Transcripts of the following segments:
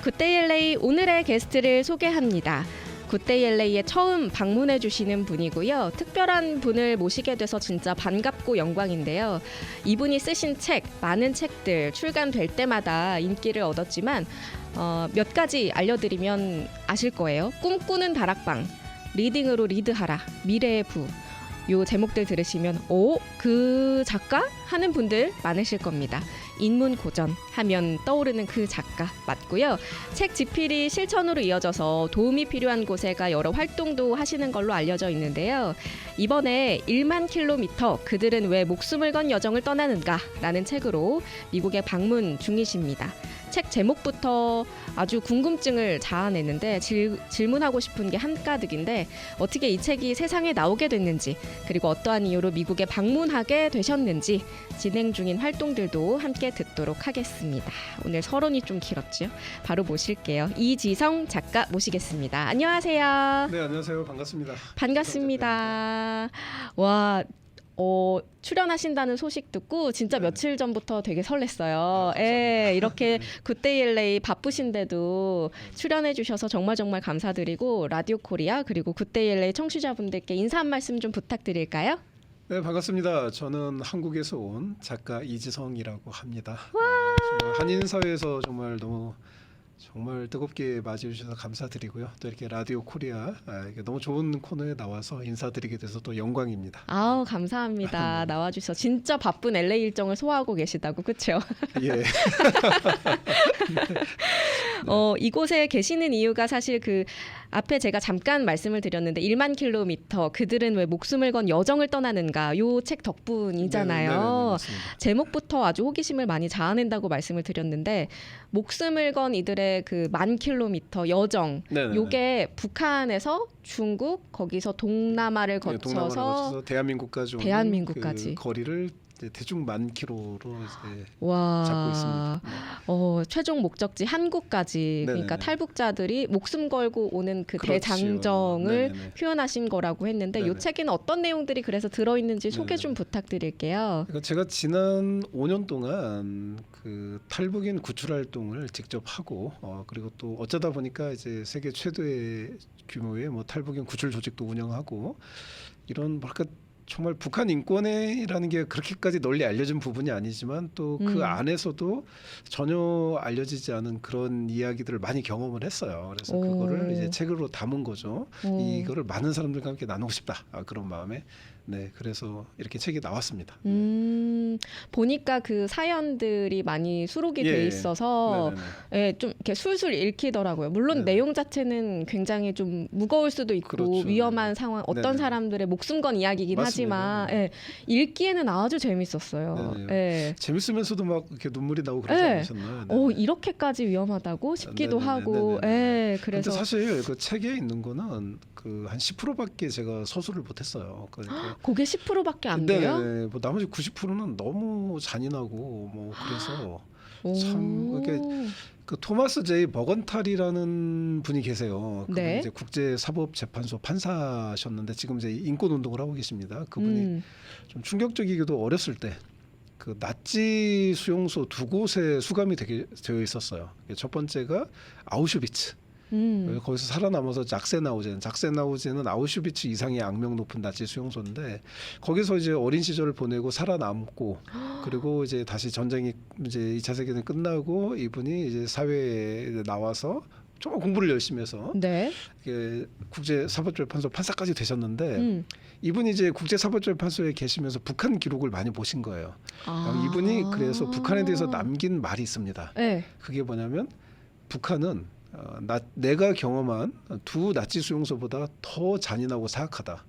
굿데이 LA 오늘의 게스트를 소개합니다. 굿데이 LA에 처음 방문해 주시는 분이고요. 특별한 분을 모시게 돼서 진짜 반갑고 영광인데요. 이분이 쓰신 책, 많은 책들 출간될 때마다 인기를 얻었지만 몇 가지 알려드리면 아실 거예요. 꿈꾸는 다락방, 리딩으로 리드하라, 미래의 부. 요 제목들 들으시면 그 작가? 하는 분들 많으실 겁니다. 인문고전 하면 떠오르는 그 작가 맞고요. 책 집필이 실천으로 이어져서 도움이 필요한 곳에 가 여러 활동도 하시는 걸로 알려져 있는데요. 이번에 1만 킬로미터 그들은 왜 목숨을 건 여정을 떠나는가 라는 책으로 미국에 방문 중이십니다. 책 제목부터 아주 궁금증을 자아내는데 질문하고 싶은 게 한가득인데 어떻게 이 책이 세상에 나오게 됐는지 그리고 어떠한 이유로 미국에 방문하게 되셨는지 진행 중인 활동들도 함께 듣도록 하겠습니다. 오늘 서론이 좀 길었죠? 바로 모실게요. 이지성 작가 모시겠습니다. 안녕하세요. 네, 안녕하세요. 반갑습니다. 반갑습니다. 와, 출연하신다는 소식 듣고 진짜 며칠 전부터 되게 설렜어요. 예, 이렇게 굿데이 LA 바쁘신데도 출연해 주셔서 정말 감사드리고 라디오 코리아 그리고 굿데이 LA 청취자분들께 인사 한 말씀 좀 부탁드릴까요? 네, 반갑습니다. 저는 한국에서 온 작가 이지성이라고 합니다. 정말 한인 사회에서 정말 뜨겁게 맞이해 주셔서 감사드리고요. 또 이렇게 라디오 코리아 이게 너무 좋은 코너에 나와서 인사드리게 돼서 또 영광입니다. 아우, 감사합니다. 나와주셔서 진짜 바쁜 LA 일정을 소화하고 계시다고, 그렇죠? 예. 이곳에 계시는 이유가 사실 그 앞에 제가 잠깐 말씀을 드렸는데 1만 킬로미터 그들은 왜 목숨을 건 여정을 떠나는가 요 책 덕분이잖아요. 맞습니다. 제목부터 아주 호기심을 많이 자아낸다고 말씀을 드렸는데 목숨을 건 이들의 그 1만 킬로미터 여정 요게 북한에서 중국 거기서 동남아를 거쳐서 대한민국까지 오는 대한민국까지. 그 거리를 대충 10,000km로 이제 와, 잡고 있습니다. 최종 목적지 한국까지 그러니까 탈북자들이 목숨 걸고 오는 그 그렇지요. 대장정을 네네네. 표현하신 거라고 했는데 이 책에는 어떤 내용들이 그래서 들어있는지 소개 좀 부탁드릴게요. 그러니까 제가 지난 5년 동안 그 탈북인 구출 활동을 직접 하고 그리고 또 어쩌다 보니까 이제 세계 최대의 규모의 뭐 탈북인 구출 조직도 운영하고 이런 뭐랄까 정말 북한 인권이라는 게 그렇게까지 널리 알려진 부분이 아니지만 또 그 안에서도 전혀 알려지지 않은 그런 이야기들을 많이 경험을 했어요. 그래서 그거를 이제 책으로 담은 거죠. 이거를 많은 사람들과 함께 나누고 싶다. 그런 마음에 그래서 이렇게 책이 나왔습니다. 보니까 그 사연들이 많이 수록이 돼 있어서 좀 이렇게 술술 읽히더라고요. 물론 내용 자체는 굉장히 좀 무거울 수도 있고 그렇죠. 위험한 상황, 어떤 사람들의 목숨 건 이야기이긴 하지만 읽기에는 아주 재밌었어요. 재밌으면서도 막 이렇게 눈물이 나고 그러지 않으셨나요? 이렇게까지 위험하다고 싶기도 하고. 그래서 사실 그 책에 있는 거는 그 한 10%밖에 제가 서술을 못했어요. 그러니까 그게 10%밖에 안 돼요? 뭐 나머지 90%는 너무 잔인하고 뭐 그래서 참 이렇게 그 토마스 제이 버건탈이라는 분이 계세요. 그분이 이제 국제사법재판소 판사셨는데 지금 이제 인권 운동을 하고 계십니다. 그분이 좀 충격적이기도 어렸을 때 그 나치 수용소 2곳에 수감이 되어 있었어요. 첫 번째가 아우슈비츠. 거기서 살아남아서 작세나우제는 아우슈비츠 이상의 악명 높은 나치 수용소인데 거기서 이제 어린 시절을 보내고 살아남고 그리고 이제 다시 전쟁이 이제 2차 세계대전 끝나고 이분이 이제 사회에 나와서 정말 공부를 열심히 해서 국제사법재판소 판사까지 되셨는데 이분이 이제 국제사법재판소에 계시면서 북한 기록을 많이 보신 거예요. 이분이 그래서 북한에 대해서 남긴 말이 있습니다. 그게 뭐냐면 북한은 내가 경험한 두 나치 수용소보다 더 잔인하고 사악하다.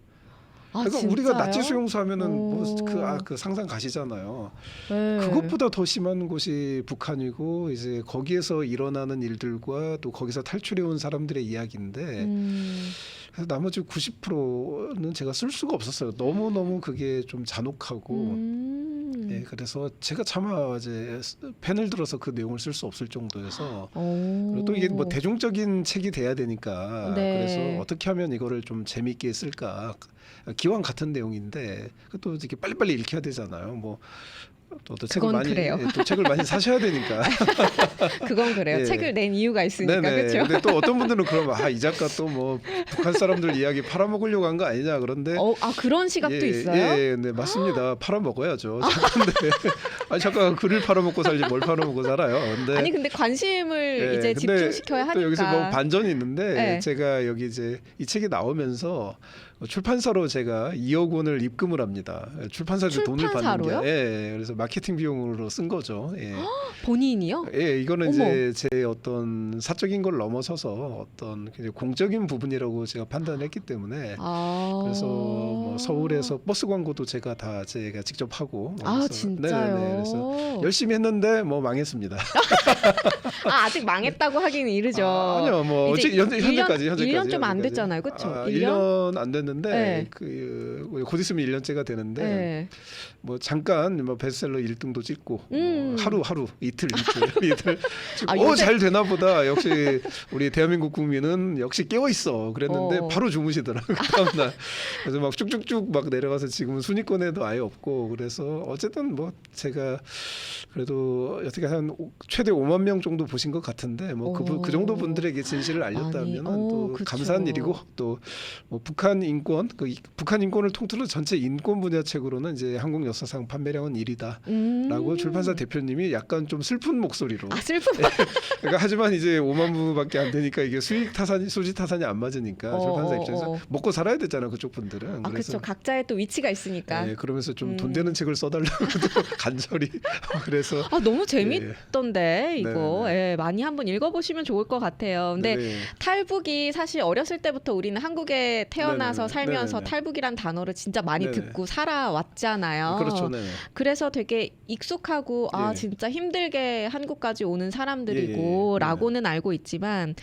그러니까 진짜요? 우리가 나치 수용소 하면은 그 상상 가시잖아요. 그것보다 더 심한 곳이 북한이고 이제 거기에서 일어나는 일들과 또 거기서 탈출해 온 사람들의 이야기인데 그래서 나머지 90%는 제가 쓸 수가 없었어요. 너무 그게 좀 잔혹하고 그래서 제가 차마 이제 펜을 들어서 그 내용을 쓸 수 없을 정도여서 그리고 또 이게 뭐 대중적인 책이 돼야 되니까 그래서 어떻게 하면 이거를 좀 재미있게 쓸까 기왕 같은 내용인데 또 이렇게 빨리빨리 읽혀야 되잖아요. 뭐 또 책을 그건 많이 그래요. 또 책을 많이 사셔야 되니까. 그건 그래요. 예. 책을 낸 이유가 있으니까 네네. 그렇죠. 근데 또 어떤 분들은 그러면 이 작가 또 뭐 북한 사람들 이야기 팔아먹으려고 한 거 아니냐 그런데 그런 시각도 있어요? 예, 네 맞습니다. 팔아먹어야죠. 작가인데 작가가 글을 팔아먹고 살지 뭘 팔아먹고 살아요. 근데 아니 근데 관심을 이제 근데 집중시켜야 하니까. 또 여기서 뭐 반전이 있는데 네. 제가 여기 이제 이 책이 나오면서 출판사로 제가 2억 원을 입금을 합니다. 출판사한테 돈을 받는 출판사로요? 게. 예, 그래서 마케팅 비용으로 쓴 거죠. 예. 본인이요? 예, 이거는 어머. 이제 제 어떤 사적인 걸 넘어서서 어떤 굉장히 공적인 부분이라고 제가 판단했기 때문에 그래서 뭐 서울에서 버스 광고도 제가 직접 하고 그래서 진짜요? 네네네, 그래서 열심히 했는데 뭐 망했습니다. 아직 망했다고 하기는 이르죠. 아니요, 뭐 이제 현재까지 1년 좀 안 됐잖아요, 그렇죠? 1년 안 됐는데 네. 곧 있으면 1년째가 되는데 네. 뭐 잠깐 뭐 베스트셀러 1등도 찍고 음. 하루 이틀 찍고 요새- 잘 되나 보다. 역시 우리 대한민국 국민은 역시 깨어 있어. 그랬는데 바로 주무시더라고요. 그 다음날. 그래서 막 쭉쭉쭉 막 내려가서 지금은 순위권에도 아예 없고 그래서 어쨌든 뭐 제가 그래도 어떻게 한 최대 5만 명 정도 보신 것 같은데 뭐 그 정도 분들에게 진실을 알렸다면 또 그쵸. 감사한 일이고 또 뭐 북한 인권 북한 인권을 통틀어 전체 인권 분야 책으로는 이제 한국 역사상 판매량은 1위다라고 출판사 대표님이 약간 좀 슬픈 목소리로 슬픈. 그러니까 하지만 이제 5만 부밖에 안 되니까 이게 수지 타산이 안 맞으니까 출판사 입장에서 먹고 살아야 되잖아요 그쪽 분들은. 그렇죠. 각자의 또 위치가 있으니까. 네, 그러면서 좀 돈 되는 책을 써달라고도 간절히 그래서 너무 재밌던데 이거 네네. 많이 한번 읽어보시면 좋을 것 같아요. 근데 네네. 탈북이 사실 어렸을 때부터 우리는 한국에 태어나서 네네네. 살면서 네네네. 탈북이란 단어를 진짜 많이 네네. 듣고 살아왔잖아요. 그렇죠. 네. 그래서 되게 익숙하고 예. 진짜 힘들게 한국까지 오는 예, 사람들이고 예. 라고는 알고 있지만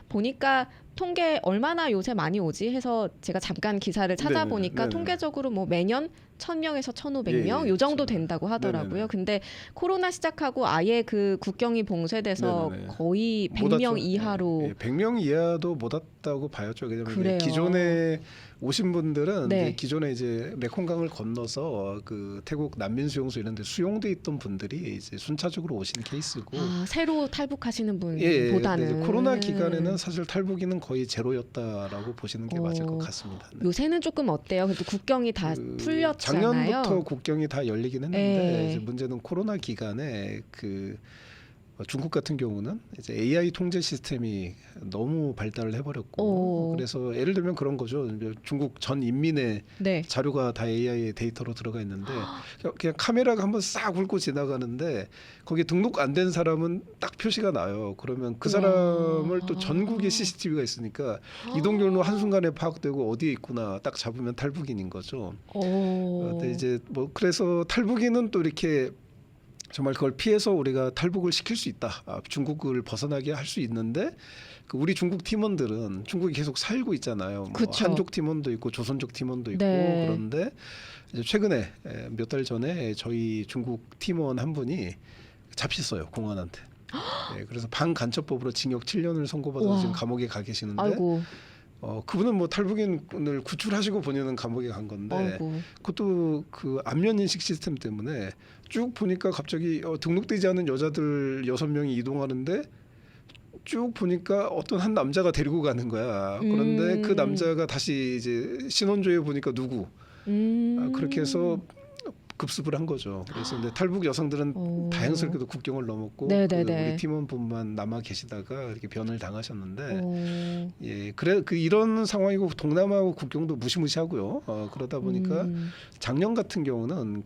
보니까 통계 얼마나 요새 많이 오지 해서 제가 잠깐 기사를 찾아보니까 네네. 통계적으로 뭐 매년 1,000명에서 1,500명 예, 요 정도 그렇죠. 된다고 하더라고요. 네네네. 근데 코로나 시작하고 아예 그 국경이 봉쇄돼서 네네네. 거의 못 100명 왔죠. 이하로 100명 이하도 못 왔다고 봐야죠. 왜냐면 그래요. 기존에 오신 분들은 네. 이제 기존에 이제 메콩강을 건너서 그 태국 난민 수용소 이런 데 수용돼 있던 분들이 이제 순차적으로 오신 케이스고 새로 탈북하시는 예, 분보다는 근데 이제 코로나 기간에는 사실 탈북인은 거의 제로였다라고 보시는 게 맞을 것 같습니다. 네. 요새는 조금 어때요? 그래도 국경이 다 풀렸잖아요. 작년부터 국경이 다 열리긴 했는데 네. 이제 문제는 코로나 기간에 중국 같은 경우는 이제 AI 통제 시스템이 너무 발달을 해버렸고 그래서 예를 들면 그런 거죠. 중국 전 인민의 네. 자료가 다 AI 데이터로 들어가 있는데 그냥 카메라가 한번 싹 훑고 지나가는데 거기에 등록 안 된 사람은 딱 표시가 나요. 그러면 그 사람을 또 전국에 CCTV가 있으니까 이동 경로 한순간에 파악되고 어디에 있구나 딱 잡으면 탈북인인 거죠. 근데 이제 뭐 그래서 탈북인은 또 이렇게 정말 그걸 피해서 우리가 탈북을 시킬 수 있다. 중국을 벗어나게 할 수 있는데 우리 중국 팀원들은 중국에 계속 살고 있잖아요. 뭐 한족 팀원도 있고 조선족 팀원도 있고 네. 그런데 이제 최근에 몇 달 전에 저희 중국 팀원 한 분이 잡혔어요. 공안한테. 그래서 반간첩법으로 징역 7년을 선고받아서 지금 감옥에 가 계시는데 아이고. 그분은 뭐 탈북인을 구출하시고 본인은 감옥에 간 건데 아이고. 그것도 그 안면 인식 시스템 때문에 쭉 보니까 갑자기 등록되지 않은 여자들 6명이 이동하는데 쭉 보니까 어떤 한 남자가 데리고 가는 거야. 그런데 그 남자가 다시 이제 신원조회 보니까 누구 그렇게 해서 급습을 한 거죠. 그래서 근데 탈북 여성들은 다행스럽게도 국경을 넘었고 우리 팀원분만 남아 계시다가 이렇게 변을 당하셨는데 이런 상황이고 동남아하고 국경도 무시무시하고요. 그러다 보니까 작년 같은 경우는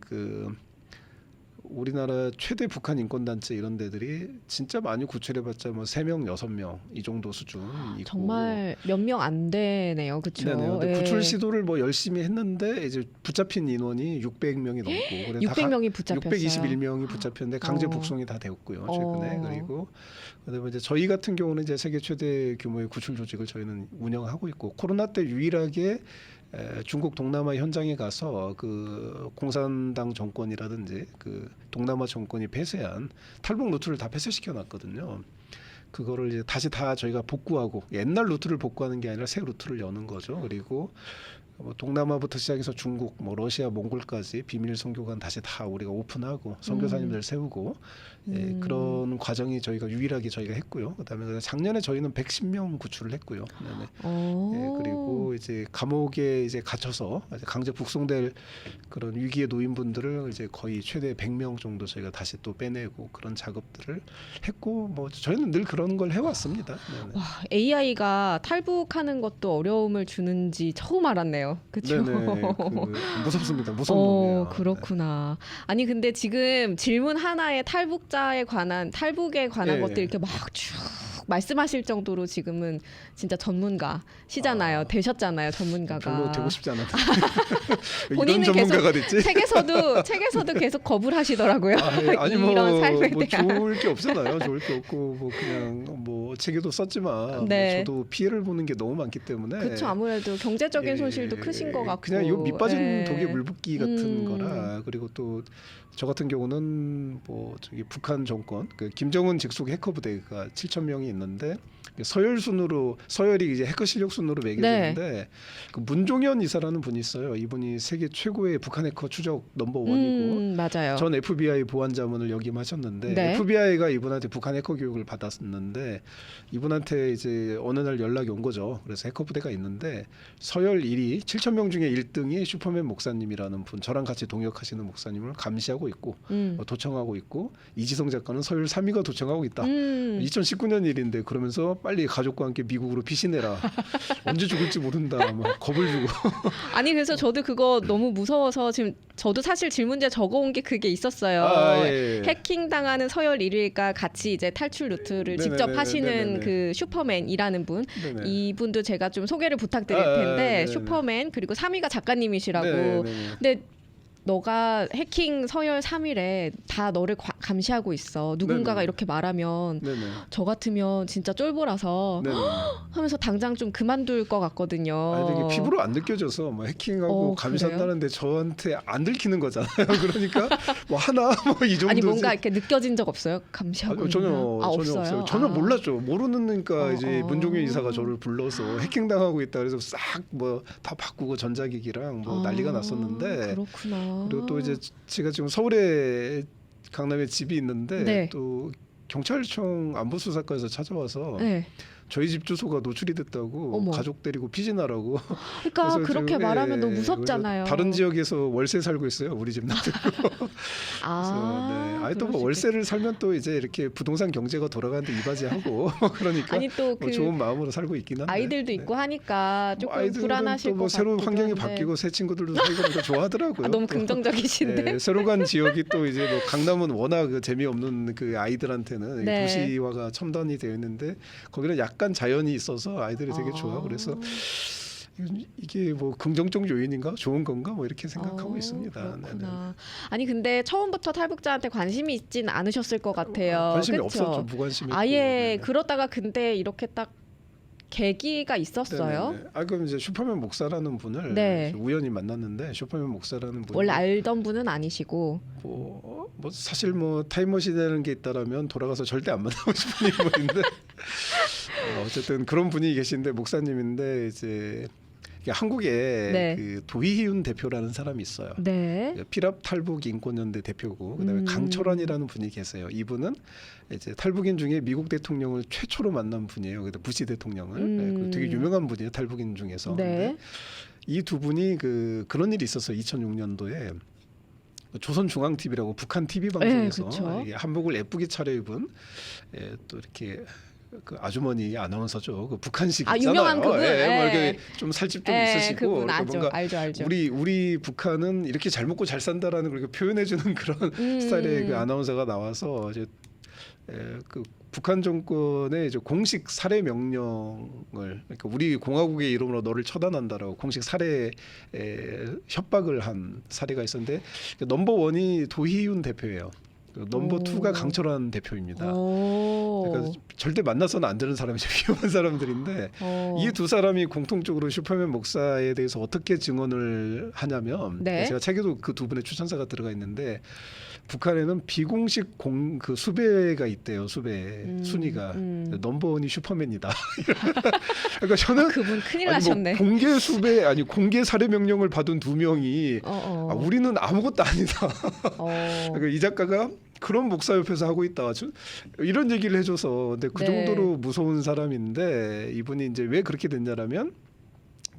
우리나라 최대 북한 인권단체 이런 데들이 진짜 많이 구출해봤자 뭐 3명, 6명 이 정도 수준 있고 정말 몇 명 안 되네요, 그렇죠? 네네. 구출 시도를 뭐 열심히 했는데 이제 붙잡힌 인원이 600명이 넘고 600명이 붙잡혔어요. 621명이 붙잡혔는데 강제 북송이 다 되었고요 최근에. 그리고 그다음에 이제 저희 같은 경우는 이제 세계 최대 규모의 구출 조직을 저희는 운영하고 있고 코로나 때 유일하게 중국 동남아 현장에 가서 그 공산당 정권이라든지 그 동남아 정권이 폐쇄한 탈북 루트를 다 폐쇄시켜 놨거든요. 그거를 이제 다시 다 저희가 복구하고 옛날 루트를 복구하는 게 아니라 새 루트를 여는 거죠. 그리고 뭐 동남아부터 시작해서 중국, 뭐 러시아, 몽골까지 비밀 선교관 다시 다 우리가 오픈하고 선교사님들 세우고 그런 과정이 저희가 유일하게 저희가 했고요. 그다음에 작년에 저희는 110명 구출을 했고요. 그리고 이제 감옥에 이제 갇혀서 이제 강제 북송될 그런 위기에 놓인 분들을 이제 거의 최대 100명 정도 저희가 다시 또 빼내고 그런 작업들을 했고 뭐 저희는 늘 그런 걸 해왔습니다. 와, AI가 탈북하는 것도 어려움을 주는지 처음 알았네요. 그렇죠? 네네. 무섭습니다. 무서운 놈이에요. 그렇구나. 아니 근데 지금 질문 하나에 탈북에 관한 것들 이렇게 막 쭉 말씀하실 정도로 지금은 진짜 전문가시잖아요. 되셨잖아요, 전문가가. 별로 되고 싶지 않았는데. 본인은 이런 전문가가 됐지? 책에서도 계속 거부를 하시더라고요. 아니 이런 삶에 뭐 대한. 좋을 게 없잖아요. 좋을 게 없고 뭐 그냥 뭐 책에도 썼지만 네. 뭐 저도 피해를 보는 게 너무 많기 때문에. 그렇죠. 아무래도 경제적인 손실도 크신 것 같고. 그냥 이 밑 빠진 예. 독에 물 붓기 같은 거라. 그리고 또 저 같은 경우는 뭐 저기 북한 정권 그 김정은 직속 해커 부대가 7,000명이 있는데 서열 순으로 서열이 이제 해커 실력 순으로 매겨지는데 그 문종현 이사라는 분이 있어요. 이분이 세계 최고의 북한 해커 추적 넘버 원이고 맞아요. 전 FBI 보안 자문을 역임하셨는데 네. FBI가 이분한테 북한 해커 교육을 받았었는데 이분한테 이제 어느 날 연락이 온 거죠. 그래서 해커 부대가 있는데 서열 1위 7,000명 중에 1등이 슈퍼맨 목사님이라는 분 저랑 같이 동역하시는 목사님을 감시하고 있고 도청하고 있고 이지성 작가는 서열 3위가 도청하고 있다. 2019년 일인데 그러면서 빨리 가족과 함께 미국으로 피신해라. 언제 죽을지 모른다. 막 겁을 주고. 아니 그래서 저도 그거 너무 무서워서 지금 저도 사실 질문지에 적어온 게 그게 있었어요. 예. 해킹 당하는 서열 1위가 같이 이제 탈출 루트를 직접 하시는 그 슈퍼맨이라는 분. 네네. 이분도 제가 좀 소개를 부탁드릴 텐데 네네네. 슈퍼맨 그리고 3위가 작가님이시라고. 근데 너가 해킹 서열 3위래 다 너를 감시하고 있어. 누군가가 네네. 이렇게 말하면 네네. 저 같으면 진짜 쫄보라서 네네. 하면서 당장 좀 그만둘 것 같거든요. 아니 이게 피부로 안 느껴져서 뭐 해킹하고 감시한다는데 저한테 안 들키는 거잖아요. 그러니까 뭐 하나 뭐 이 정도지. 아니 뭔가 이렇게 느껴진 적 없어요? 감시하고 전혀 있나? 없어요. 전혀 몰랐죠. 모르니까 이제 문종현 이사가 저를 불러서 해킹당하고 있다 그래서 싹 뭐 다 바꾸고 전자기기랑 뭐 난리가 났었는데. 그렇구나. 그리고 또 이제 제가 지금 서울에 강남에 집이 있는데 또 경찰청 안보수사과에서 찾아와서 저희 집 주소가 노출이 됐다고 가족 데리고 피신하라고. 그러니까 그렇게 말하면 너무 무섭잖아요. 다른 지역에서 월세 살고 있어요. 우리 집 놔두고. 아니 또 뭐 월세를 살면 또 이제 이렇게 부동산 경제가 돌아가는데 이바지하고 그러니까 아니 또 뭐 좋은 마음으로 살고 있긴 한데. 아이들도 있고 하니까 조금 불안하실 것 뭐 같고. 새로 환경이 바뀌고 새 친구들도 사귀고 좋아하더라고요. 너무 긍정적이신데. 새로 간 지역이 또 이제 뭐 강남은 워낙 그 재미없는 그 아이들한테는 도시화가 첨단이 되어 있는데 거기는 약간 자연이 있어서 아이들이 되게 좋아. 그래서 이게 뭐 긍정적 요인인가 좋은 건가 뭐 이렇게 생각하고 있습니다. 그렇구나. 아니 근데 처음부터 탈북자한테 관심이 있진 않으셨을 것 같아요. 관심이 그쵸? 없었죠. 무관심했고. 아예 그러다가 근데 이렇게 딱 계기가 있었어요. 그럼 이제 슈퍼맨 목사라는 분을 우연히 만났는데 슈퍼맨 목사라는 분이 원래 알던 분은 아니시고 뭐 사실 뭐 타임머신이라는 게 있다라면 돌아가서 절대 안 만나고 싶은 인물인데 어쨌든 그런 분이 계신데 목사님인데 이제 한국에 그 도희훈 대표라는 사람이 있어요. 피랍 탈북 인권연대 대표고 그다음에 강철환이라는 분이 계세요. 이분은 이제 탈북인 중에 미국 대통령을 최초로 만난 분이에요. 그래서 부시 대통령을 되게 유명한 분이에요. 탈북인 중에서. 이 두 분이 그런 일이 있었어요. 2006년도에 조선중앙TV라고 북한 TV 방송에서 한복을 예쁘게 차려입은 또 이렇게 그 아주머니 아나운서죠. 그 북한식 있잖아요. 유명한 그분. 뭐 이렇게 좀 살집 좀 있으시고 그분 알죠. 우리 북한은 이렇게 잘 먹고 잘 산다라는 걸 표현해주는 그런 스타일의 그 아나운서가 나와서 이제 그 북한 정권의 이제 공식 살해 명령을 그러니까 우리 공화국의 이름으로 너를 처단한다라고 공식 살해 협박을 한 사례가 있었는데 넘버 원이 도희훈 대표예요. 그 넘버 오. 2가 강철환 대표입니다. 오. 그러니까 절대 만나서는 안 되는 사람이죠. 위험한 사람들인데 오. 이 두 사람이 공통적으로 슈퍼맨 목사에 대해서 어떻게 증언을 하냐면 네. 제가 책에도 그 두 분의 추천사가 들어가 있는데 북한에는 비공식 그 수배가 있대요. 수배 순위가 넘버 1이 슈퍼맨이다. 그러니까 저는 그분 큰일 아니 나셨네. 뭐 공개 수배 아니 공개 살해 명령을 받은 두 명이 아, 우리는 아무것도 아니다. 그러니까 이 작가가 그런 목사 옆에서 하고 있다. 이런 얘기를 해줘서 근데 그 네. 정도로 무서운 사람인데 이분이 이제 왜 그렇게 됐냐라면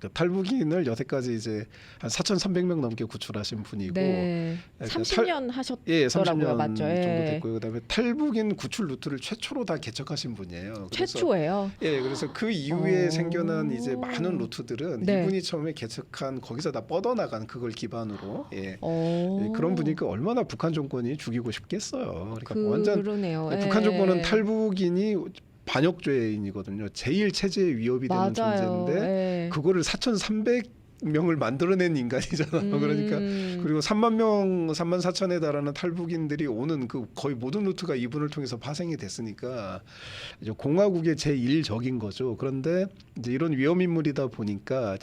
그 탈북인을 여태까지 이제 한 4,300명 넘게 구출하신 분이고 네. 그러니까 30년 하셨더라고요. 예, 30년 맞죠? 정도 예. 됐고요. 그다음에 탈북인 구출 루트를 최초로 다 개척하신 분이에요. 그래서 최초예요. 예, 그래서 그 이후에 오. 생겨난 이제 많은 루트들은 네. 이분이 처음에 개척한 거기서 다 뻗어나간 그걸 기반으로 예. 오. 예, 그런 분이니까 얼마나 북한 정권이 죽이고 싶겠어요. 그러니까 완전 그러네요. 예. 북한 정권은 탈북인이 반역죄인이거든요. 제일 체제에 위협이 되는 맞아요. 존재인데 예. 그거를 4,300명을 만들어낸 인간이잖아요. 그러니까 그리고 3만 명, 3만 4천에 달하는 탈북인들이 오는 그 거의 모든 루트가 이분을 통해서 파생이 됐으니까 이제 공화국의 제1적인 거죠. 그런데 이제 이런 위험 인물이다 보니까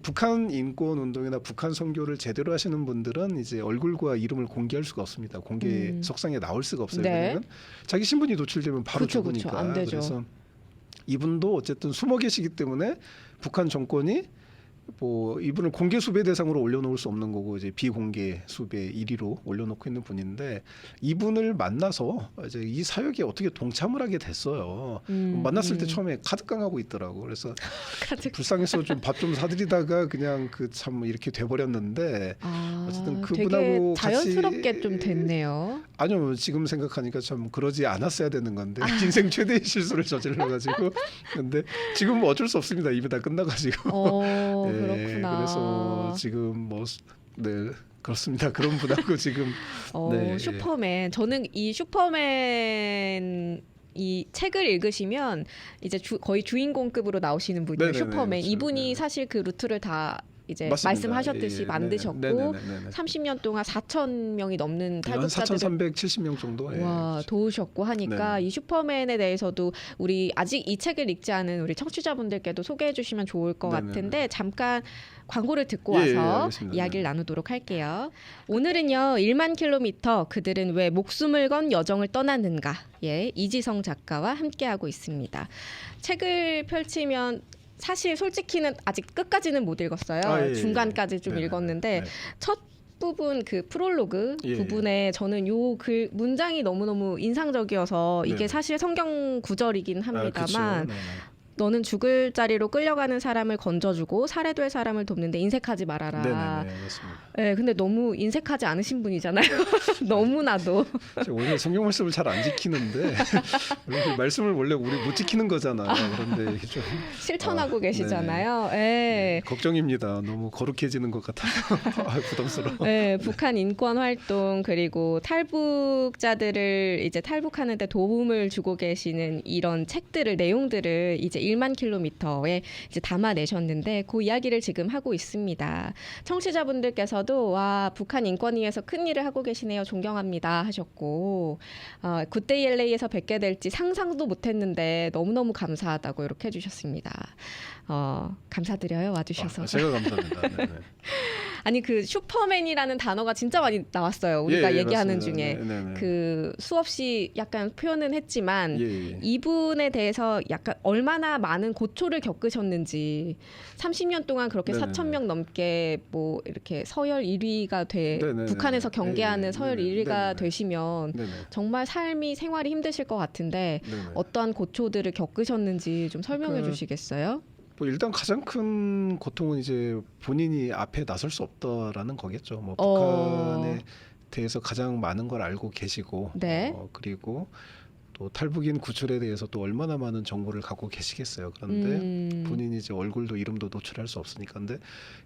북한 인권 운동이나 북한 선교를 제대로 하시는 분들은 이제 얼굴과 이름을 공개할 수가 없습니다. 공개 석상에 나올 수가 없어요. 네. 왜냐면 자기 신분이 노출되면 바로 그쵸, 죽으니까. 그쵸. 안 되죠. 그래서 이분도 어쨌든 숨어 계시기 때문에 북한 정권이 뭐 이분을 공개 수배 대상으로 올려놓을 수 없는 거고 이제 비공개 수배 1위로 올려놓고 있는 분인데 이분을 만나서 이제 이 사역에 어떻게 동참을 하게 됐어요. 만났을 때 처음에 카드깡하고 있더라고. 그래서 불쌍해서 좀 밥 좀 사드리다가 그냥 그 참 이렇게 돼버렸는데 어쨌든 그분하고 되게 자연스럽게 같이 좀 됐네요. 아니요 지금 생각하니까 참 그러지 않았어야 되는 건데 인생 최대의 실수를 저질러가지고 근데 지금 뭐 어쩔 수 없습니다. 이미 다 끝나가지고. 그렇구나. 그래서 지금 뭐 네 그렇습니다. 그런 분하고 지금 네, 슈퍼맨. 저는 이 슈퍼맨 이 책을 읽으시면 이제 거의 주인공급으로 나오시는 분이에요. 네네네, 슈퍼맨. 그렇죠. 이분이 네. 사실 그 루트를 다 이제 맞습니다. 말씀하셨듯이 예, 만드셨고 네네네네. 30년 동안 4,000명이 넘는 한 탈북자들을 4,370명 정도 와, 도우셨고 하니까 네. 이 슈퍼맨에 대해서도 우리 아직 이 책을 읽지 않은 우리 청취자분들께도 소개해 주시면 좋을 것 네네네. 같은데 잠깐 광고를 듣고 예, 와서 알겠습니다. 이야기를 나누도록 할게요. 오늘은요 1만 킬로미터 그들은 왜 목숨을 건 여정을 떠났는가 예, 이지성 작가와 함께하고 있습니다. 책을 펼치면 사실 솔직히는 아직 끝까지는 못 읽었어요. 예, 중간까지 좀 네네. 읽었는데 네. 첫 부분 그 프롤로그 예, 부분에 저는 요 글 문장이 너무너무 인상적이어서 이게 네네. 사실 성경 구절이긴 합니다만 그쵸. 너는 죽을 자리로 끌려가는 사람을 건져주고 살해될 사람을 돕는데 인색하지 말아라. 네네네 맞습니다. 네, 근데 너무 인색하지 않으신 분이잖아요. 너무나도. 제가 원래 성경 말씀을 잘 안 지키는데 그 말씀을 원래 우리 못 지키는 거잖아요. 그런데 이게 좀 실천하고 네. 계시잖아요. 네. 네, 걱정입니다. 너무 거룩해지는 것 같아서 부담스러워. 네, 북한 인권 활동 그리고 탈북자들을 이제 탈북하는데 도움을 주고 계시는 이런 책들을 내용들을 이제 1만 킬로미터에 이제 담아내셨는데 그 이야기를 지금 하고 있습니다. 청취자분들께서도 와 북한 인권위에서 큰 일을 하고 계시네요. 존경합니다 하셨고 굿데이 LA에서 뵙게 될지 상상도 못했는데 너무너무 감사하다고 이렇게 해주셨습니다. 감사드려요 와주셔서. 제가 감사합니다. 네네. 아니 그 슈퍼맨이라는 단어가 진짜 많이 나왔어요. 우리가 예, 얘기하는 맞습니다. 중에 네네. 그 수없이 약간 표현은 했지만 예. 이분에 대해서 약간 얼마나 많은 고초를 겪으셨는지 30년 동안 그렇게 네네네. 4,000명 넘게 뭐 이렇게 서열 1위가 네네네. 북한에서 경계하는 예, 서열 네네. 1위가 네네네. 되시면 네네. 정말 삶이 생활이 힘드실 것 같은데 네네. 어떠한 고초들을 겪으셨는지 좀 설명해 주시겠어요? 뭐 일단 가장 큰 고통은 이제 본인이 앞에 나설 수 없다라는 거겠죠. 뭐 북한에 대해서 가장 많은 걸 알고 계시고, 네. 그리고 또 탈북인 구출에 대해서 또 얼마나 많은 정보를 갖고 계시겠어요. 그런데 본인이 이제 얼굴도 이름도 노출할 수 없으니까. 근데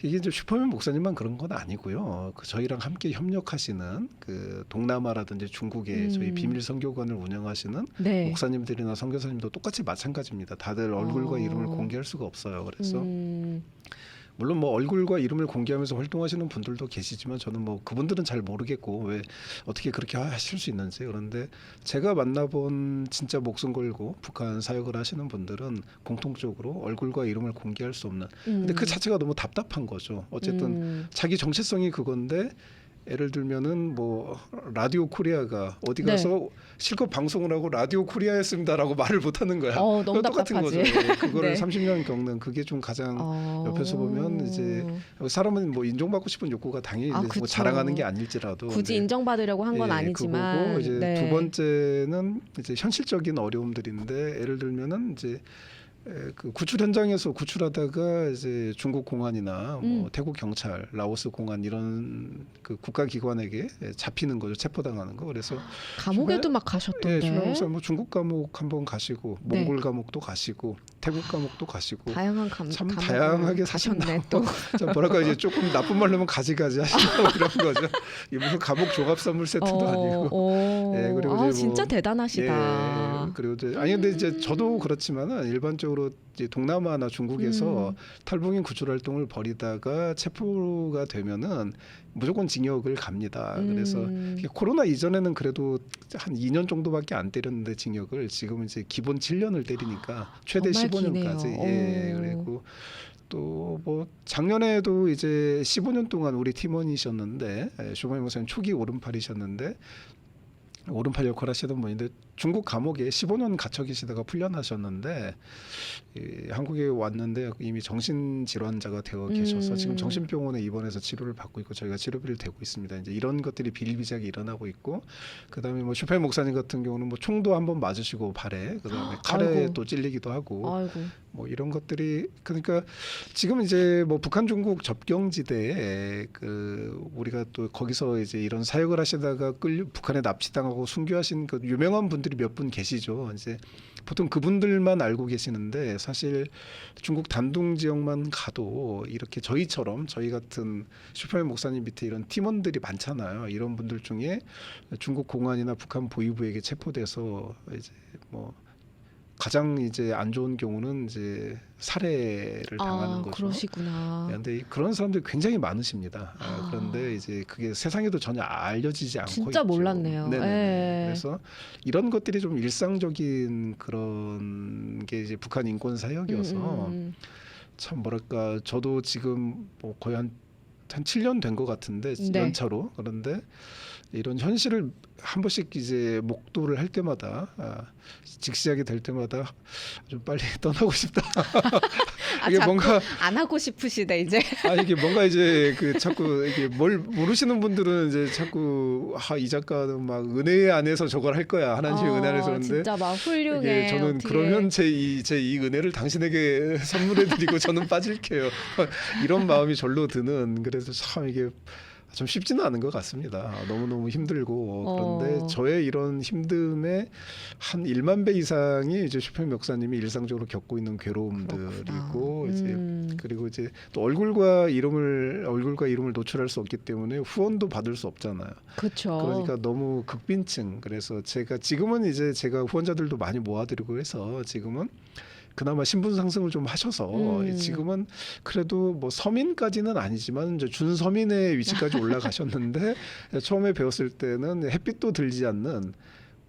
이게 이제 슈퍼맨 목사님만 그런 건 아니고요. 그 저희랑 함께 협력하시는 그 동남아라든지 중국의 저희 비밀 선교관을 운영하시는 네. 목사님들이나 선교사님도 똑같이 마찬가지입니다. 다들 얼굴과 이름을 공개할 수가 없어요. 그래서 물론 뭐 얼굴과 이름을 공개하면서 활동하시는 분들도 계시지만 저는 뭐 그분들은 잘 모르겠고 왜 어떻게 그렇게 하실 수 있는지. 그런데 제가 만나본 진짜 목숨 걸고 북한 사역을 하시는 분들은 공통적으로 얼굴과 이름을 공개할 수 없는. 근데 그 자체가 너무 답답한 거죠. 어쨌든 자기 정체성이 그건데 예를 들면은 뭐 라디오 코리아가 어디 가서 네. 실컷 방송을 하고 라디오 코리아였습니다라고 말을 못 하는 거야. 너무 똑같은 거죠. 답답하지. 그거를 네. 30년 겪는 그게 좀 가장 옆에서 보면 이제 사람은 뭐 인정받고 싶은 욕구가 당연히 뭐 그쵸. 자랑하는 게 아닐지라도 굳이 네. 인정받으려고 한 건 예, 아니지만 그거고 이제 네. 두 번째는 이제 현실적인 어려움들인데 예를 들면은 이제 그 구출 현장에서 구출하다가 이제 중국 공안이나 뭐 태국 경찰, 라오스 공안 이런 그 국가기관에게 잡히는 거죠. 체포당하는 거. 그래서 감옥에도 막 가셨던데. 주변에서 뭐 중국 감옥 한번 가시고 네. 몽골 감옥도 가시고 태국 감옥도 가시고 다양한 참 감옥을 다양하게 가셨네 사셨나. 또. 참 뭐랄까 이제 조금 나쁜 말로 하면 가지가지 하시고 이런 거죠. 이 무슨 감옥 종합 선물 세트도 아니고. 예, 그리고 이제 뭐, 진짜 대단하시다. 예, 그리고 이제 아니 근데 이제 저도 그렇지만은 일반적으로 이제 동남아나 중국에서 탈북민 구출 활동을 벌이다가 체포가 되면은 무조건 징역을 갑니다. 그래서 코로나 이전에는 그래도 한 2년 정도밖에 안 때렸는데 징역을 지금 이제 기본 7년을 때리니까 최대 정말 15년까지. 기네요. 예, 그리고 또 뭐 작년에도 이제 15년 동안 우리 팀원이셨는데 쇼마이 목사님 초기 오른팔이셨는데 오른팔 역할 하시던 분인데 중국 감옥에 15년 갇혀 계시다가 풀려나셨는데 한국에 왔는데 이미 정신질환자가 되어 계셔서 지금 정신병원에 입원해서 치료를 받고 있고 저희가 치료비를 대고 있습니다. 이제 이런 것들이 비일비재하게 일어나고 있고 그다음에 뭐 슈페 목사님 같은 경우는 뭐 총도 한번 맞으시고 발에 그다음에 칼에 아이고. 또 찔리기도 하고 아이고. 뭐 이런 것들이 그러니까 지금 이제 뭐 북한 중국 접경지대에 그 우리가 또 거기서 이제 이런 사역을 하시다가 북한에 납치당하고 순교하신 그 유명한 분들이 몇 분 계시죠. 이제 보통 그분들만 알고 계시는데 사실 중국 단둥 지역만 가도 이렇게 저희처럼 저희 같은 슈퍼맨 목사님 밑에 이런 팀원들이 많잖아요. 이런 분들 중에 중국 공안이나 북한 보위부에게 체포돼서 이제 뭐 가장 이제 안 좋은 경우는 이제 살해를 당하는 거죠. 그러시구나. 그런데 그런 사람들이 굉장히 많으십니다. 그런데 이제 그게 세상에도 전혀 알려지지 않고 진짜 있죠. 몰랐네요. 네네네. 예. 그래서 이런 것들이 좀 일상적인 그런 게 이제 북한 인권 사역이어서 참 뭐랄까 저도 지금 뭐 거의 한 7년 된 것 같은데 네. 연차로 그런데 이런 현실을 한 번씩 이제 목도를 할 때마다 직시하게 될 때마다 좀 빨리 떠나고 싶다. 이게 뭔가 안 하고 싶으시대 이제. 이게 뭔가 이제 그 자꾸 이게 뭘 모르시는 분들은 이제 자꾸 이 작가는 막 은혜 안에서 저걸 할 거야 하나님의 은혜 안에서 그런데 진짜 막 훌륭해. 이게 저는 어떻게. 그러면 제 이 은혜를 당신에게 선물해드리고 저는 빠질게요. 이런 마음이 절로 드는 그래서 참 이게 좀 쉽지는 않은 것 같습니다. 너무너무 힘들고 그런데 저의 이런 힘듦의 한 1만 배 이상이 이제 슈퍼맨 목사님이 일상적으로 겪고 있는 괴로움들이고 이제 그리고 이제 또 얼굴과 이름을 노출할 수 없기 때문에 후원도 받을 수 없잖아요. 그렇죠. 그러니까 너무 극빈층. 그래서 제가 지금은 이제 제가 후원자들도 많이 모아드리고 해서 지금은 그나마 신분 상승을 좀 하셔서 지금은 그래도 뭐 서민까지는 아니지만 이제 준서민의 위치까지 올라가셨는데 처음에 배웠을 때는 햇빛도 들지 않는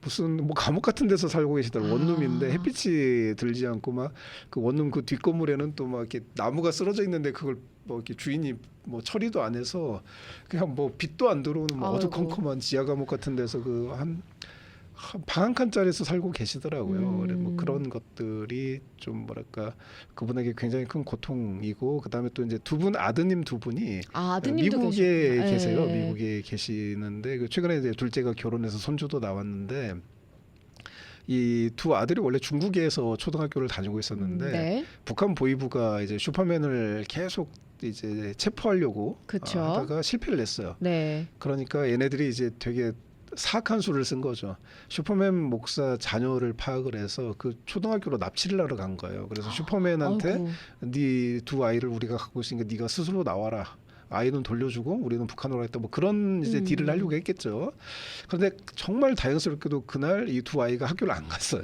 무슨 뭐 감옥 같은 데서 살고 계시더라고요. 원룸인데 햇빛이 들지 않고 막 그 원룸 그 뒷건물에는 또 막 이렇게 나무가 쓰러져 있는데 그걸 뭐 이렇게 주인이 뭐 처리도 안 해서 그냥 뭐 빛도 안 들어오는 뭐 어두컴컴한 지하 감옥 같은 데서 그 한 방 한 칸짜리에서 살고 계시더라고요. 그래 뭐 그런 것들이 좀 뭐랄까 그분에게 굉장히 큰 고통이고 그다음에 또 이제 아드님 두 분이 아드님도 미국에 계셨구나. 계세요. 예. 미국에 계시는데 최근에 이제 둘째가 결혼해서 손주도 나왔는데 이 두 아들이 원래 중국에서 초등학교를 다니고 있었는데 네. 북한 보위부가 이제 슈퍼맨을 계속 이제 체포하려고 그쵸. 하다가 실패를 했어요. 네. 그러니까 얘네들이 이제 되게 사악한 수를 쓴 거죠. 슈퍼맨 목사 자녀를 파악을 해서 그 초등학교로 납치를 하러 간 거예요. 그래서 슈퍼맨한테 네 두 아이를 우리가 갖고 있으니까 네가 스스로 나와라. 아이는 돌려주고 우리는 북한으로 가겠다. 뭐 그런 이제 딜을 하려고 했겠죠. 그런데 정말 다행스럽게도 그날 이 두 아이가 학교를 안 갔어요.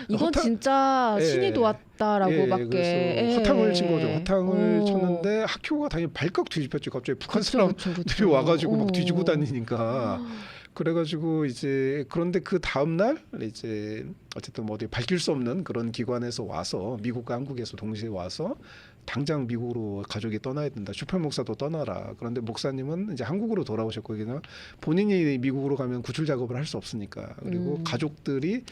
이건 진짜 예, 신이 도왔다라고밖에. 그래서 허탕을 친 거죠. 허탕을 쳤는데 학교가 당연히 발칵 뒤집혔죠. 갑자기 북한 사람들이 와가지고 막 뒤지고 다니니까. 그래가지고 이제 그런데 그 다음 날 이제 어쨌든 뭐 어디 밝힐 수 없는 그런 기관에서 와서 미국과 한국에서 동시에 와서 당장 미국으로 가족이 떠나야 된다. 슈퍼 목사도 떠나라. 그런데 목사님은 이제 한국으로 돌아오셨고 그냥 본인이 미국으로 가면 구출 작업을 할 수 없으니까. 그리고 가족들이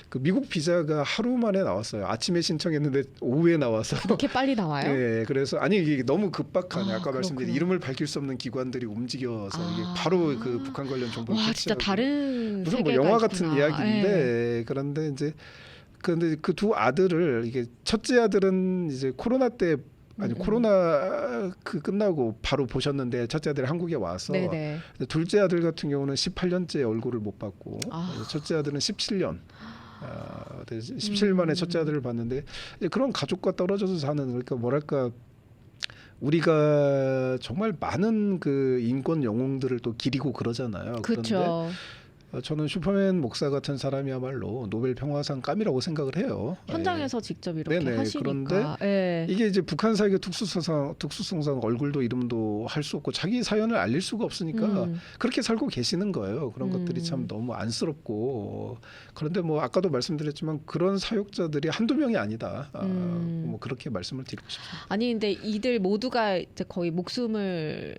그 미국 비자가 하루 만에 나왔어요. 아침에 신청했는데 오후에 나와서. 그렇게 빨리 나와요? 네, 그래서 아니 이게 너무 급박하네. 아까 말씀드린 그렇구나. 이름을 밝힐 수 없는 기관들이 움직여서 이게 바로 그 북한 관련 정보를 와, 진짜 캐치하고. 다른 무슨 뭐 세계가 영화 있구나. 같은 이야기인데 그런데 이제 그런데 그 두 아들을 이게 첫째 아들은 이제 코로나 때 아니 코로나 그 끝나고 바로 보셨는데 첫째 아들이 한국에 와서 네네. 둘째 아들 같은 경우는 18년째 얼굴을 못 봤고 아. 첫째 아들은 17년 17년 만에 첫째 아들을 봤는데 이제 그런 가족과 떨어져서 사는 그러니까 뭐랄까 우리가 정말 많은 그 인권 영웅들을 또 기리고 그러잖아요. 그렇죠. 그런데 저는 슈퍼맨 목사 같은 사람이야말로 노벨 평화상 감이라고 생각을 해요. 현장에서 직접 이렇게 네네. 하시니까. 그런데 예. 이게 이제 북한 사회의 특수성상 얼굴도 이름도 할 수 없고 자기 사연을 알릴 수가 없으니까 그렇게 살고 계시는 거예요. 그런 것들이 참 너무 안쓰럽고 그런데 뭐 아까도 말씀드렸지만 그런 사역자들이 한두 명이 아니다. 뭐 그렇게 말씀을 드리고 싶습니다. 아니 근데 이들 모두가 이제 거의 목숨을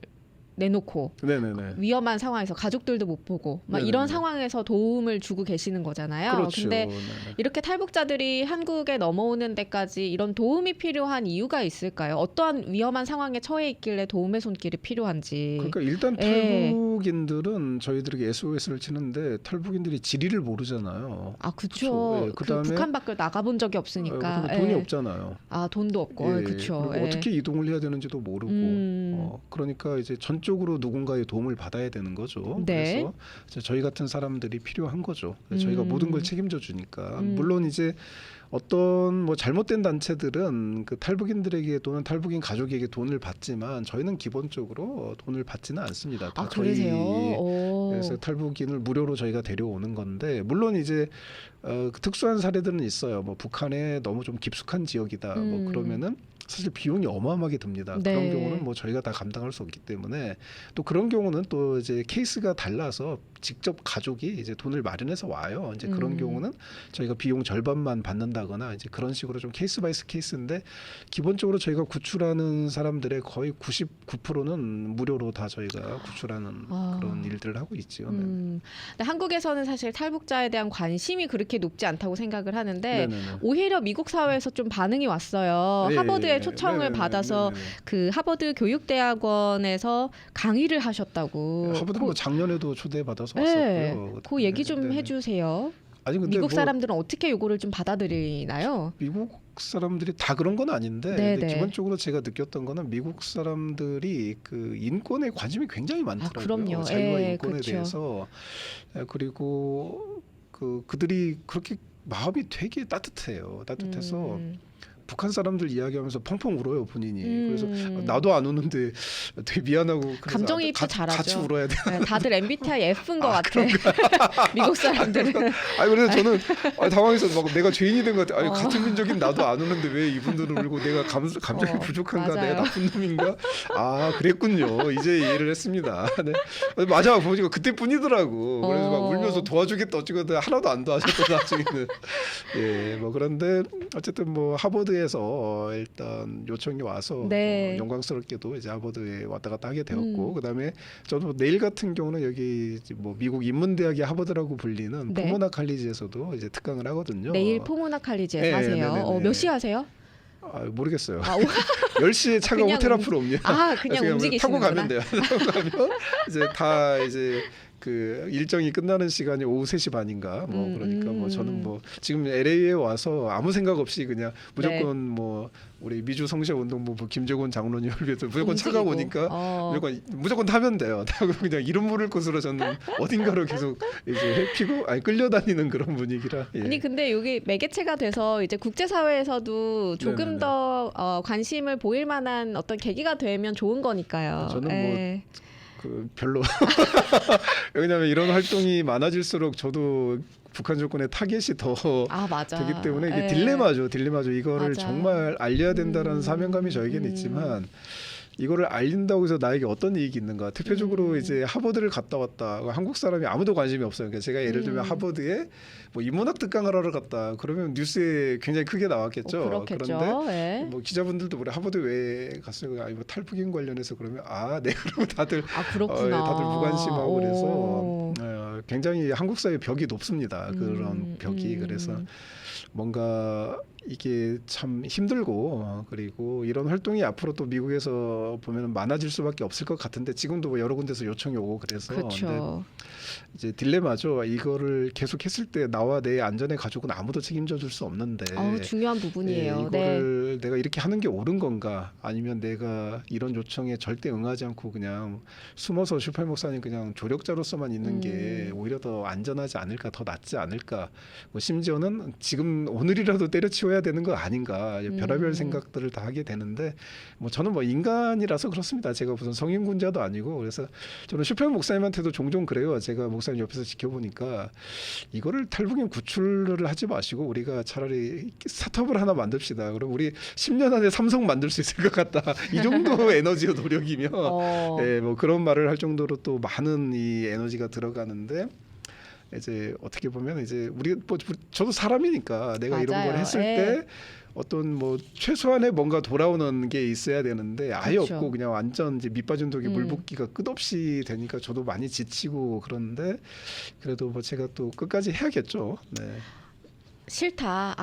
내놓고 네네네. 위험한 상황에서 가족들도 못 보고 막 네네네. 이런 상황에서 도움을 주고 계시는 거잖아요. 그렇죠. 근데 네네. 이렇게 탈북자들이 한국에 넘어오는 데까지 이런 도움이 필요한 이유가 있을까요? 어떠한 위험한 상황에 처해 있길래 도움의 손길이 필요한지. 그러니까 일단 예. 탈북인들은 저희들에게 SOS를 치는데 탈북인들이 지리를 모르잖아요. 아, 그쵸. 그렇죠. 예, 그 그다음에 북한 밖을 나가본 적이 없으니까. 그리고 돈이 예. 없잖아요. 아, 돈도 없고. 예, 그렇죠. 그리고 어떻게 이동을 해야 되는지도 모르고 그러니까 이제 전적으로 누군가의 도움을 받아야 되는 거죠. 네. 그래서 이제 저희 같은 사람들이 필요한 거죠. 그래서 저희가 모든 걸 책임져 주니까 물론 이제 어떤 뭐 잘못된 단체들은 그 탈북인들에게 또는 탈북인 가족에게 돈을 받지만 저희는 기본적으로 돈을 받지는 않습니다. 다 아, 그러세요? 오. 그래서 탈북인을 무료로 저희가 데려오는 건데 물론 이제 그 특수한 사례들은 있어요. 뭐 북한에 너무 좀 깊숙한 지역이다. 뭐 그러면은 사실 비용이 어마어마하게 듭니다. 네. 그런 경우는 뭐 저희가 다 감당할 수 없기 때문에 또 그런 경우는 또 이제 케이스가 달라서 직접 가족이 이제 돈을 마련해서 와요. 이제 그런 경우는 저희가 비용 절반만 받는다거나 이제 그런 식으로 좀 케이스 바이 케이스인데 기본적으로 저희가 구출하는 사람들의 거의 99%는 무료로 다 저희가 구출하는 그런 일들을 하고 있죠. 네. 근데 한국에서는 사실 탈북자에 대한 관심이 그렇게 높지 않다고 생각을 하는데 네네네. 오히려 미국 사회에서 좀 반응이 왔어요. 네, 하버드의 초청을 네네네. 받아서 네네네. 그 하버드 교육대학원에서 강의를 하셨다고. 하버드 뭐 작년에도 초대받아서 네, 왔었고요. 그 얘기 좀 네네. 해주세요. 아니 근데 미국 뭐 사람들은 어떻게 요거를 좀 받아들이나요? 미국 사람들이 다 그런 건 아닌데 네네. 근데 기본적으로 제가 느꼈던 거는 미국 사람들이 그 인권에 관심이 굉장히 많더라고요. 그럼요. 자유와 예, 인권에 그렇죠. 대해서 그리고 그들이 그렇게 마음이 되게 따뜻해요. 따뜻해서 북한 사람들 이야기하면서 펑펑 울어요 본인이. 그래서 나도 안 우는데 되게 미안하고 그래서 감정이입도 잘하죠. 같이 울어야 돼. 네, 다들 MBTI F인 것 같아. 미국 사람들은. 아니 그래서 저는 당황해서 막 내가 죄인이 된 것 같아. 아니 같은 민족인 나도 안 우는데 왜 이분들은 울고 내가 감정이 부족한가? 맞아요. 내가 나쁜 놈인가? 아 그랬군요. 이제 이해를 했습니다. 네. 맞아 보니까 그때뿐이더라고. 그래서 막 울면서 도와주겠다 어쩌겠다 하나도 안 도와줬던 나중에는. 예, 뭐 그런데 어쨌든 뭐 하버드에서 일단 요청이 와서 네. 영광스럽게도 이제 하버드에 왔다 갔다 하게 되었고 그다음에 저도 내일 같은 경우는 여기 뭐 미국 인문대학이 하버드라고 불리는 네. 포모나 칼리지에서도 이제 특강을 하거든요. 내일 포모나 칼리지에서 네, 하세요. 네네네. 몇 시 하세요? 모르겠어요. 아, 10시에 차가 그냥 호텔 앞으로 옵니다. 아, 그냥 그래서 타고 움직이시는구나. 가면 돼요. 타고 가면 이제 다 이제 그 일정이 끝나는 시간이 오후 3시 반인가 뭐 그러니까 뭐 저는 뭐 지금 LA에 와서 아무 생각 없이 그냥 무조건 네. 뭐 우리 미주 성시운동본부 김재곤 장로님 위해서 무조건 차가 움직이고. 오니까 무조건 타면 돼요. 타고 그냥 이름 모를 곳으로 저는 어딘가로 계속 이제 끌려다니는 그런 분위기라. 예. 아니 근데 여기 매개체가 돼서 이제 국제사회에서도 조금 네네네. 더 관심을 보일 만한 어떤 계기가 되면 좋은 거니까요. 저는 뭐 예. 별로 왜냐하면 이런 활동이 많아질수록 저도 북한 정권의 타겟이 더 맞아. 되기 때문에 이게 예. 딜레마죠. 이거를 맞아. 정말 알려야 된다는 사명감이 저에게는 있지만 이거를 알린다고 해서 나에게 어떤 이익이 있는가? 대표적으로 이제 하버드를 갔다 왔다. 한국 사람이 아무도 관심이 없어요. 그러니까 제가 예를 들면 하버드에 뭐 인문학 특강을 하러 갔다. 그러면 뉴스에 굉장히 크게 나왔겠죠. 그렇겠죠. 그런데 예. 뭐 기자분들도 그래 하버드 왜 갔어요? 아니 뭐 탈북인 관련해서 그러면 네 그러면 다들 그렇구나. 다들 무관심하고 그래서 오. 굉장히 한국 사회 벽이 높습니다. 그런 벽이 그래서 뭔가 이게 참 힘들고 그리고 이런 활동이 앞으로 또 미국에서 보면 많아질 수밖에 없을 것 같은데 지금도 뭐 여러 군데서 요청이 오고 그래서 그렇죠. 근데 이제 딜레마죠. 이거를 계속했을 때 나와 내 안전의 가족은 아무도 책임져 줄 수 없는데 중요한 부분이에요. 이거를 내가 이렇게 하는 게 옳은 건가 아니면 내가 이런 요청에 절대 응하지 않고 그냥 숨어서 슈퍼 목사님 그냥 조력자로서만 있는 게 오히려 더 안전하지 않을까 더 낫지 않을까 뭐 심지어는 지금 오늘이라도 때려치워야 되는 거 아닌가 별의별 생각들을 다 하게 되는데 뭐 저는 뭐 인간이라서 그렇습니다. 제가 무슨 성인군자도 아니고 그래서 저는 슈퍼 목사님한테도 종종 그래요. 제가 목사님 옆에서 지켜보니까 이거를 탈북인 구출을 하지 마시고 우리가 차라리 스타트업을 하나 만듭시다. 그럼 우리 10년 안에 삼성 만들 수 있을 것 같다. 이 정도 에너지와 노력이면 뭐 그런 말을 할 정도로 또 많은 이 에너지가 들어가는데 이제 어떻게 보면 이제 우리 뭐 저도 사람이니까 내가 맞아요. 이런 걸 했을 때 어떤 뭐 최소한의 뭔가 돌아오는 게 있어야 되는데 아예 그렇죠. 없고 그냥 완전 이제 밑빠진 독에 물 붓기가 끝없이 되니까 저도 많이 지치고 그런데 그래도 뭐 제가 또 끝까지 해야겠죠. 네. 싫다.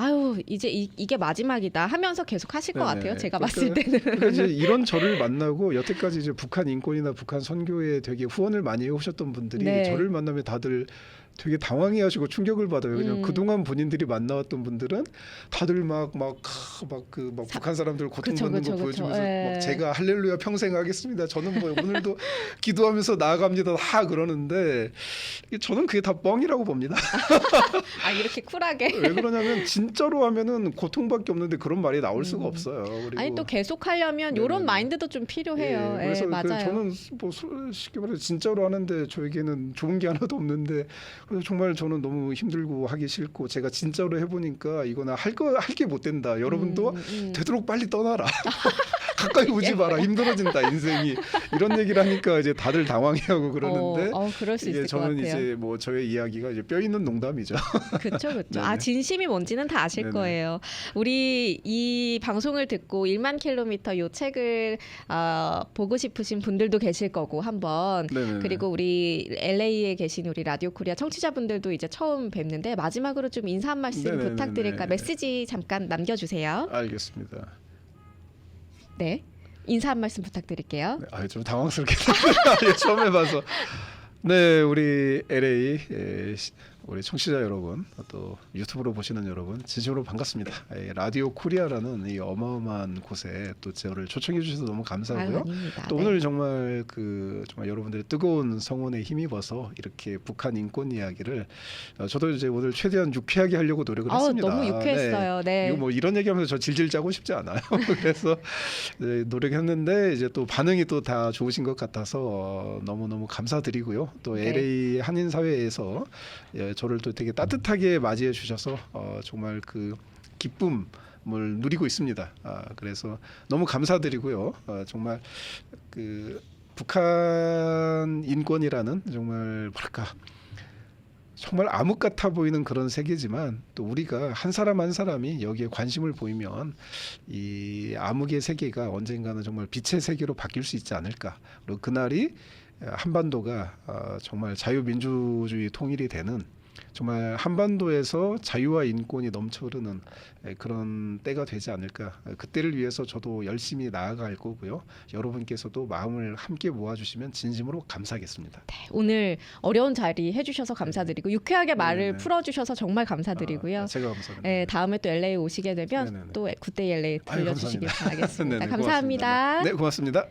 이제 이게 마지막이다 하면서 계속 하실 것 같아요. 제가 봤을 때는. 그러니까 이제 이런 저를 만나고 여태까지 이제 북한 인권이나 북한 선교에 되게 후원을 많이 해오셨던 분들이 저를 만나면 다들 되게 당황해하시고 충격을 받아요. 그냥 그동안 본인들이 만나왔던 분들은 다들 막 북한 사람들 고통받는 거 보여주면서 막 제가 할렐루야 평생 하겠습니다. 저는 뭐 오늘도 기도하면서 나아갑니다. 그러는데 저는 그게 다 뻥이라고 봅니다. 이렇게 쿨하게. 왜 그러냐면 진짜로 하면은 고통밖에 없는데 그런 말이 나올 수가 없어요. 그리고 또 계속 하려면 이런 마인드도 좀 필요해요. 그래서 맞아요. 저는 뭐 쉽게 말해서 진짜로 하는데 저에게는 좋은 게 하나도 없는데 그래서 정말 저는 너무 힘들고 하기 싫고 제가 진짜로 해보니까 이거나 할 게 못 된다. 여러분도 되도록 빨리 떠나라. 가까이 오지 마라. 힘들어진다 인생이. 이런 얘기를 하니까 이제 다들 당황해하고 그러는데 그럴 수 있을 것 저는 같아요. 이제 뭐 저의 이야기가 이제 뼈 있는 농담이죠. 그렇죠. 진심이 뭔지는 다 아실 거예요. 우리 이 방송을 듣고 1만 킬로미터 요 책을 보고 싶으신 분들도 계실 거고 한번 그리고 우리 LA에 계신 우리 라디오 코리아 청취자분들도 이제 처음 뵙는데 마지막으로 좀 인사 한 말씀 부탁드릴까 메시지 잠깐 남겨주세요. 알겠습니다. 네, 인사 한 말씀 부탁드릴게요. 좀 당황스럽게 처음 해봐서. 네, 우리 LA 우리 청취자 여러분 또 유튜브로 보시는 여러분 진심으로 반갑습니다. 라디오 코리아라는 이 어마어마한 곳에 또 저를 초청해 주셔서 너무 감사하고요. 또 오늘 정말 정말 여러분들의 뜨거운 성원에 힘입어서 이렇게 북한 인권 이야기를 저도 이제 오늘 최대한 유쾌하게 하려고 노력을 했습니다. 너무 유쾌했어요. 네. 이거 뭐 이런 얘기하면서 저 질질 짜고 싶지 않아요. 그래서 노력했는데 이제 또 반응이 또 다 좋으신 것 같아서 너무 감사드리고요. 또 LA 한인 사회에서 저를 또 되게 따뜻하게 맞이해 주셔서 정말 기쁨을 누리고 있습니다. 그래서 너무 감사드리고요. 정말 북한 인권이라는 정말 정말 암흑 같아 보이는 그런 세계지만 또 우리가 한 사람 한 사람이 여기에 관심을 보이면 이 암흑의 세계가 언젠가는 정말 빛의 세계로 바뀔 수 있지 않을까. 그리고 그날이 한반도가 정말 자유민주주의 통일이 되는 정말 한반도에서 자유와 인권이 넘쳐흐르는 그런 때가 되지 않을까. 그때를 위해서 저도 열심히 나아갈 거고요. 여러분께서도 마음을 함께 모아주시면 진심으로 감사하겠습니다. 오늘 어려운 자리 해주셔서 감사드리고 유쾌하게 말을 풀어주셔서 정말 감사드리고요. 제가 감사합니다. 다음에 또 LA 오시게 되면 또 굿데이 LA 들려주시길 바라겠습니다. 감사합니다. 네, 고맙습니다.